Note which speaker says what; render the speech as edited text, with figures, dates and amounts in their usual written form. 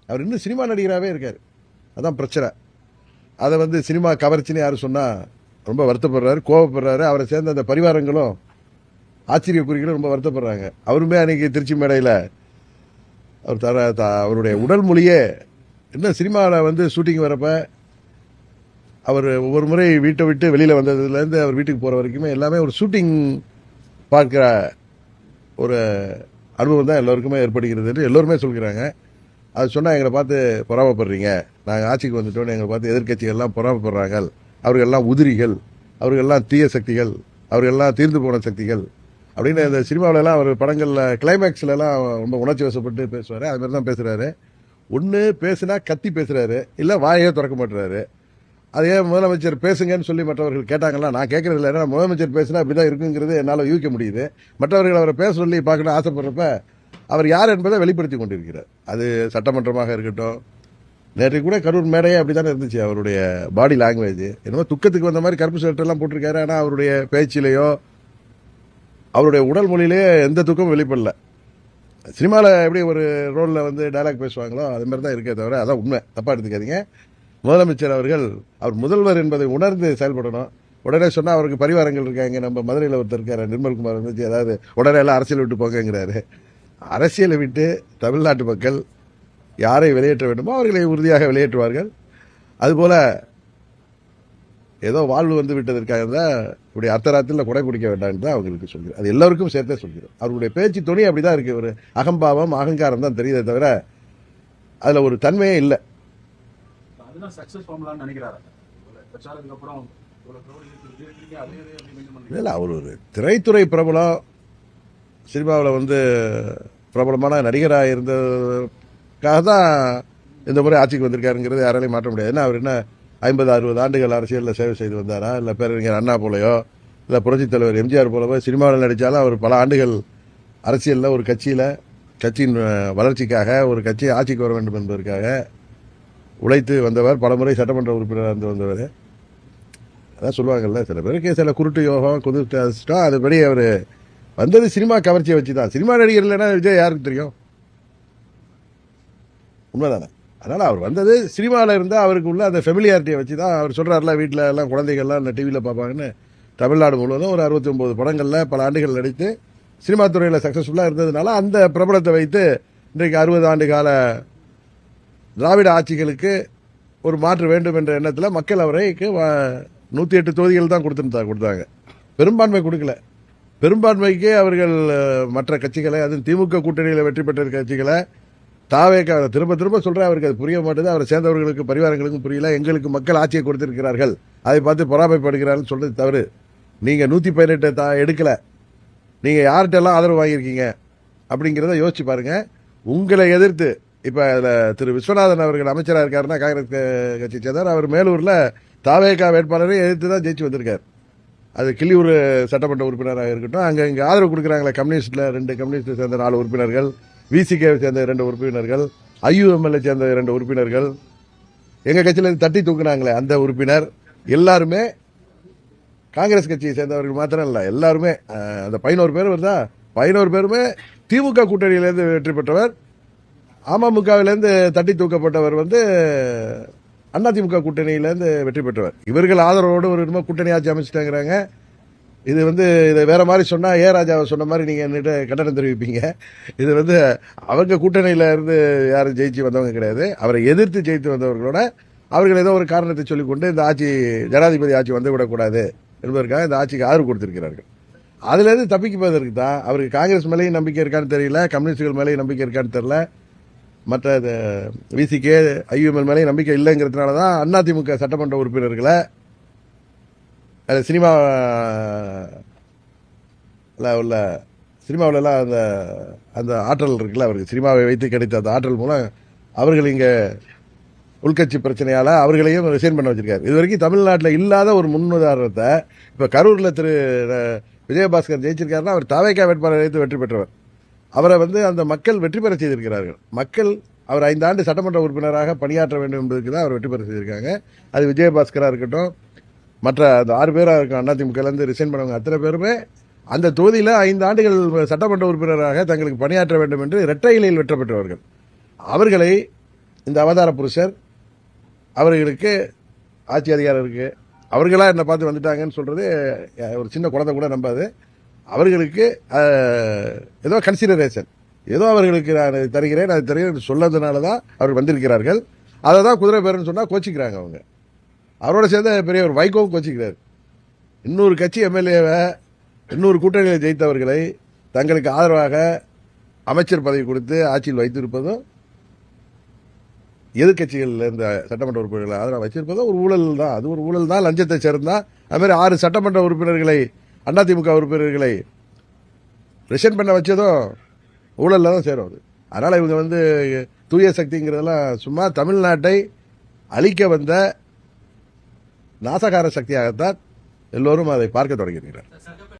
Speaker 1: அவர் இன்னும் சினிமா நடிகராகவே இருக்கார். அதான் பிரச்சனை. அதை வந்து சினிமா கவர்ச்சின்னு யாரும் சொன்னால் ரொம்ப வருத்தப்படுறாரு, கோவப்படுறாரு. அவரை சேர்ந்த அந்த பரிவாரங்களும் ஆச்சரியக்குறிகளும் ரொம்ப வருத்தப்படுறாங்க. அவருமே அன்னைக்கு திருச்சி மேடையில் அவர் அவருடைய உடல் மொழியே இன்னும் சினிமாவில் வந்து ஷூட்டிங் வரப்ப அவர் ஒவ்வொரு முறை வீட்டை விட்டு வெளியில் வந்ததுலேருந்து அவர் வீட்டுக்கு போகிற வரைக்குமே எல்லாமே ஒரு ஷூட்டிங் பார்க்குற ஒரு அனுபவம் தான் எல்லோருக்குமே ஏற்படுகிறது என்று எல்லோருமே சொல்கிறாங்க. அது சொன்னால் எங்களை பார்த்து பொறாமப்படுறீங்க, நாங்கள் ஆட்சிக்கு வந்துட்டோன்னு எங்களை பார்த்து எதிர்கட்சிகள்லாம் பொறாமப்படுறாங்க, அவர்களெல்லாம் உதிரிகள், அவர்களெல்லாம் தீய சக்திகள், அவர்களெல்லாம் தீர்ந்து போன சக்திகள் அப்படின்னு இந்த சினிமாவிலலாம் அவர் படங்களில் கிளைமேக்ஸ்லலாம் ரொம்ப உணர்ச்சி வசப்பட்டு பேசுவார். அது மாதிரி தான் பேசுகிறாரு. ஒன்று பேசுனா கத்தி பேசுகிறாரு, இல்லை வாயே திறக்க மாட்டுறாரு. அதே முதலமைச்சர் பேசுங்கன்னு சொல்லி மற்றவர்கள் கேட்டாங்களா, நான் கேட்கறது இல்லை. ஏன்னா முதலமைச்சர் பேசினா இப்படி தான் இருக்குங்கிறது என்னால் யூகிக்க முடியுது. மற்றவர்கள் அவரை பேச சொல்லி பார்க்கணும் ஆசைப்படுறப்ப அவர் யார் என்பதை வெளிப்படுத்தி கொண்டிருக்கிறார். அது சட்டமன்றமாக இருக்கட்டும், நேற்று கூட கரூர் மேடையே அப்படி தானே இருந்துச்சு. அவருடைய பாடி லாங்குவேஜ் என்னமோ துக்கத்துக்கு வந்த மாதிரி கருப்பு ஷர்ட்டெல்லாம் போட்டிருக்காரு. ஆனால் அவருடைய பேச்சிலேயோ அவருடைய உடல் மொழியிலேயே எந்த துக்கமும் வெளிப்படல. சினிமாவில் எப்படி ஒரு ரோலில் வந்து டைலாக் பேசுவாங்களோ அது மாதிரி தான் இருக்கே தவிர, அதான் உண்மை, தப்பாக எடுத்துக்காதீங்க. முதலமைச்சர் அவர்கள் அவர் முதல்வர் என்பதை உணர்ந்து செயல்படணும். உடனே சொன்னால் அவருக்கு பரிவாரங்கள் இருக்காங்க. நம்ம மதுரையில் ஒருத்தர் இருக்காரு, நிர்மல்குமார் வந்துச்சு, அதாவது உடனே எல்லாம் அரசியல் விட்டு போங்கிறாரு. அரசியலை விட்டு தமிழ்நாட்டு மக்கள் யாரை வெளியேற்ற வேண்டுமோ அவர்களை உறுதியாக வெளியேற்றுவார்கள். அதுபோல ஏதோ வாழ்வு வந்து விட்டதற்காக தான் இப்படி அர்த்தராத்தில் கொடை பிடிக்க வேண்டாம் தான் அவங்களுக்கு சொல்கிறேன். அது எல்லோருக்கும் சேர்த்தே சொல்கிறோம். அவருடைய பேச்சு துணி அப்படிதான் இருக்கு. ஒரு அகம்பாவம் அகங்காரம் தான் தெரியுதே தவிர அதுல ஒரு தன்மையே இல்லை. இல்லை, அவர் ஒரு திரைத்துறை பிரபலம், சினிமாவில் வந்து பிரபலமான நடிகராக இருந்ததுக்காக தான் இந்த முறை ஆட்சிக்கு வந்திருக்காருங்கிறது யாராலையும் மாற்ற முடியாது. ஏன்னா அவர் என்ன 50-60 ஆண்டுகள் அரசியலில் சேவை செய்து வந்தாரா, இல்லை பேரறிஞர் அண்ணா போலையோ, இல்லை புரட்சித் தலைவர் எம்ஜிஆர் போலவோ சினிமாவில் நடித்தாலும் அவர் பல ஆண்டுகள் அரசியலில் ஒரு கட்சியின் வளர்ச்சிக்காக ஒரு கட்சி ஆட்சிக்கு வர வேண்டும் என்பதற்காக உழைத்து வந்தவர். பல முறை சட்டமன்ற உறுப்பினராக இருந்து வந்தவர். அதான் சொல்லுவாங்கல்ல, சில பேருக்கு சில குருட்டு யோகம் குதிர்த்து அதிர்ஷ்டம். அதுபடி அவர் வந்தது சினிமா கவர்ச்சியை வச்சு தான். சினிமா நடிகர் இல்லைன்னா விஜய் யாருக்கு தெரியும்? உண்மைதானே? அதனால் அவர் வந்தது சினிமாவில் இருந்தால் அவருக்கு உள்ள அந்த ஃபெமிலியாரிட்டியை வச்சு தான். அவர் சொல்கிறாருல, வீட்டில் எல்லாம் குழந்தைகள்லாம் டிவியில் பார்ப்பாங்கன்னு. தமிழ்நாடு முழுவதும் ஒரு 69 படங்களில் பல ஆண்டுகள் நடித்து சினிமா துறையில் சக்ஸஸ்ஃபுல்லாக இருந்ததுனால அந்த பிரபலத்தை வைத்து இன்றைக்கு 60 ஆண்டு கால திராவிட ஆட்சிகளுக்கு ஒரு மாற்று வேண்டும் என்ற எண்ணத்தில் மக்கள் அவரைக்கு 108 தொகுதிகள் தான் கொடுத்தாங்க. பெரும்பான்மை கொடுக்கல. பெரும்பான்மைக்கே அவர்கள் மற்ற கட்சிகளை, அதுவும் திமுக கூட்டணியில் வெற்றி பெற்ற கட்சிகளை தாவேக்க திரும்ப திரும்ப சொல்கிறேன், அவருக்கு அது புரிய மாட்டேது. அவரை சேர்ந்தவர்களுக்கு பரிவாரங்களுக்கும் புரியல. எங்களுக்கு மக்கள் ஆட்சியை கொடுத்திருக்கிறார்கள், அதை பார்த்து பொறாமைப்படுகிறார்கள் சொல்றது தவறு. நீங்கள் 118 எடுக்கலை, நீங்கள் யார்கிட்டெல்லாம் ஆதரவு வாங்கியிருக்கீங்க அப்படிங்கிறத யோசிச்சு பாருங்க. உங்களை எதிர்த்து இப்போ அதில் திரு விஸ்வநாதன் அவர்கள் அமைச்சராக இருக்காருன்னா காங்கிரஸ் கட்சி சேர்ந்தார். அவர் மேலூரில் தாவேக்கா வேட்பாளரை எதிர்த்து தான் ஜெயிச்சு வந்திருக்கார். அது கிள்ளியூர் சட்டமன்ற உறுப்பினராக இருக்கட்டும். அங்கே இங்கே ஆதரவு கொடுக்குறாங்களே, கம்யூனிஸ்டில் 2 கம்யூனிஸ்ட்டை சேர்ந்த 4 உறுப்பினர்கள், விசிகே சேர்ந்த 2 உறுப்பினர்கள், ஐயுஎம்எல்ஏ சேர்ந்த 2 உறுப்பினர்கள், எங்கள் கட்சியில் தட்டி தூக்குனாங்களே அந்த உறுப்பினர், எல்லாருமே காங்கிரஸ் கட்சியை சேர்ந்தவர்கள் மாத்திரம் இல்லை, எல்லாருமே அந்த 11 பேர் வருதா, 11 பேருமே திமுக கூட்டணியிலேருந்து வெற்றி பெற்றவர். அமமுகவிலேருந்து தட்டி தூக்கப்பட்டவர் வந்து அதிமுக கூட்டணியிலேருந்து வெற்றி பெற்றவர். இவர்கள் ஆதரவோடு ஒரு கூட்டணி ஆட்சி அமைச்சிட்டாங்கிறாங்க. இது வந்து இதை வேற மாதிரி சொன்னா ராஜாவை சொன்ன மாதிரி நீங்க என்னிட்ட கண்டனம் தெரிவிப்பீங்க. இது வந்து அவங்க கூட்டணியில இருந்து யாரும் ஜெயிச்சு வந்தவங்க கிடையாது. அவரை எதிர்த்து ஜெயித்து வந்தவர்களோட அவர்கள் ஏதோ ஒரு காரணத்தை சொல்லிக்கொண்டு இந்த ஆட்சி ஜனாதிபதி ஆட்சி வந்துவிடக்கூடாது என்பதற்காக இந்த ஆட்சிக்கு ஆதரவு கொடுத்திருக்கிறார்கள். அதுல இருந்து தப்பிக்குவதற்கு தான் அவருக்கு காங்கிரஸ் மேலேயும் நம்பிக்கை இருக்கான்னு தெரியல, கம்யூனிஸ்டுகள் மேலேயும் நம்பிக்கை இருக்கான்னு தெரியல, மற்ற விசிகே ஐயுஎம்எல் மேலேயும் நம்பிக்கை இல்லைங்கிறதுனால தான் அதிமுக சட்டமன்ற உறுப்பினர்களை சினிமாவிலலாம் அந்த ஆற்றல் இருக்குல்ல, அவருக்கு சினிமாவை வைத்து கிடைத்த அந்த ஆற்றல் மூலம் அவர்கள் இங்கே உள்கட்சி பிரச்சனையால் அவர்களையும் ரிசைன் பண்ண வச்சிருக்காரு. இது வரைக்கும் தமிழ்நாட்டில் இல்லாத ஒரு முன்னுதாரணத்தை இப்போ கரூரில் திரு விஜயபாஸ்கர் ஜெயிச்சிருக்காருன்னா அவர் தாவேக்கா வேட்பாளரை வைத்து வெற்றி பெற்றவர். அவரை வந்து அந்த மக்கள் வெற்றி பெற செய்திருக்கிறார்கள். மக்கள் அவர் 5 ஆண்டு சட்டமன்ற உறுப்பினராக பணியாற்ற வேண்டும் என்பதற்கு தான் அவர் வெற்றி பெற செய்திருக்காங்க. அது விஜயபாஸ்கராக இருக்கட்டும், மற்ற அந்த 6 பேராக இருக்கும் அதிமுகலேருந்து ரிசைன் பண்ணவங்க அத்தனை பேருமே அந்த தொகுதியில் 5 ஆண்டுகள் சட்டமன்ற உறுப்பினராக தங்களுக்கு பணியாற்ற வேண்டும் என்று இரட்டை இலையில் வெற்றி பெற்றவர்கள். அவர்களை இந்த அவதார புருஷர் அவர்களுக்கு ஆட்சி அதிகாரம் இருக்கு, அவர்களா என்னை பார்த்து வந்துட்டாங்கன்னு சொல்றது ஒரு சின்ன குழந்தை கூட நம்பாது. அவர்களுக்கு ஏதோ கன்சிடரேஷன், ஏதோ அவர்களுக்கு நான் தருகிறேன் அது தருகிறேன் சொன்னதுனால தான் அவர்கள் வந்திருக்கிறார்கள். அதை தான் குதிரை பேருன்னு சொன்னால் கோச்சிக்கிறாங்க அவங்க. அவரோட சேர்ந்த பெரிய ஒரு வைகோவும் கோச்சிக்கிறார். இன்னொரு கட்சி எம்எல்ஏவை, இன்னொரு கூட்டணியில் ஜெயித்தவர்களை தங்களுக்கு ஆதரவாக அமைச்சர் பதவி கொடுத்து ஆட்சியில் வைத்திருப்பதும், எதிர்கட்சிகள் இருந்த சட்டமன்ற உறுப்பினர்களை ஆதரவாக வச்சிருப்பதும் ஒரு ஊழல் தான். அது ஒரு ஊழல் தான், லஞ்சத்தை சேர்ந்தா. அது மாதிரி 6 சட்டமன்ற உறுப்பினர்களை, அதிமுக உறுப்பினர்களை ரிசைன் பண்ண வச்சதும் ஊழல்ல தான் சேரும் அது. அதனால இவங்க தூய சக்திங்கிறதெல்லாம் சும்மா தமிழ்நாட்டை அழிக்க வந்த நாசகார சக்தியாகத்தான் எல்லோரும் அதை பார்க்க தொடங்கியிருக்கிறார்.